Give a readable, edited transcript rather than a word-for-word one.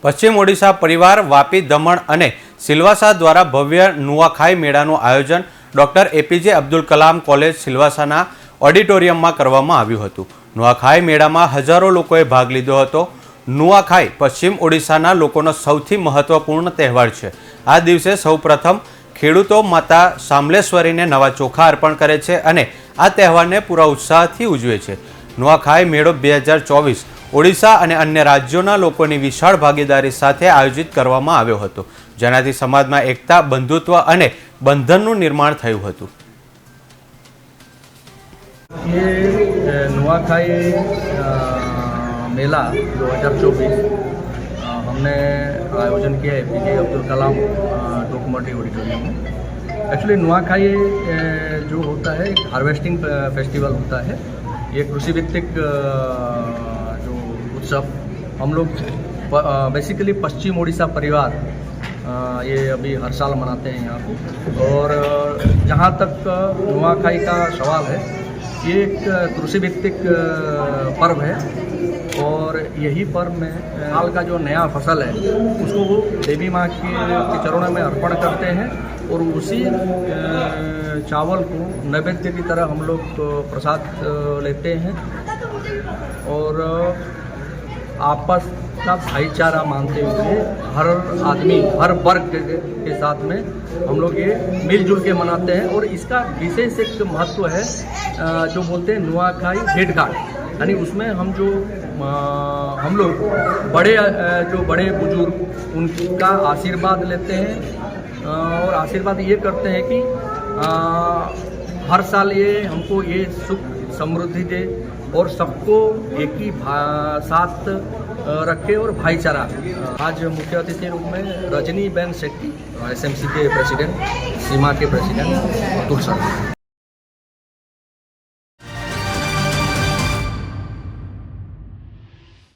પશ્ચિમ ઓડિશા પરિવાર વાપી દમણ અને સિલવાસા દ્વારા ભવ્ય નુઆખાઈ મેળાનું આયોજન doctor A P J Abdul Kalam college સિલવાસાના ઓડિટોરિયમમાં કરવામાં આવ્યું હતું। નુઆખાઈ મેળામાં હજારો લોકોએ ભાગ લીધો હતો। નુઆખાઈ પશ્ચિમ ઓડિશાના લોકોનો સૌથી મહત્વપૂર્ણ તહેવાર છે। આ દિવસે સૌપ્રથમ ખેડૂતો માતા સામલેશ્વરીને નવા ચોખા અર્પણ કરે છે અને આ તહેવારને પૂરા ઉત્સાહથી ઉજવે છે। નુઆખાઈ મેળો 2024 ઓડિશા અને અન્ય રાજ્યોના લોકોની વિશાળ ભાગીદારી સાથે આયોજિત કરવામાં આવ્યો હતો, જેનાથી સમાજમાં એકતા, બંધુત્વ અને બંધનનું નિર્માણ થયું હતું। ये नुआखाई मेला 2024 हमने आयोजन किया है एपीजे अब्दुल कलाम डोकमटी ऑडिटोरियम में। एक्चुअली नुआखाई जो होता है एक हार्वेस्टिंग फेस्टिवल होता है। ये कृषि भित्तिक जो उत्सव हम लोग बेसिकली पश्चिम ओडिशा परिवार ये अभी हर साल मनाते हैं यहाँ पे। और जहाँ तक नुआखाई का सवाल है, ये एक कृषि भित्तिक पर्व है और यही पर्व में साल का जो नया फसल है उसको वो देवी माँ के चरणों में अर्पण करते हैं और उसी चावल को नैवेद्य की तरह हम लोग प्रसाद लेते हैं और आपस का भाईचारा मानते हुए हर आदमी, हर वर्ग के साथ में हम लोग ये मिलजुल के मनाते हैं। और इसका विशेष एक महत्व है जो बोलते हैं नुआखाई भेंट घाट, यानी उसमें हम लोग जो बड़े बुजुर्ग उनका आशीर्वाद लेते हैं और आशीर्वाद ये करते हैं कि हर साल ये हमको ये सुख समृद्धि दे और सबको एक ही साथ रखे और भाईचारा। आज मुख्य अतिथि के रूप में रजनी बेन शेट्टी, एसएमसी के प्रेसिडेंट, सीमा के प्रेसिडेंट अतुल सर।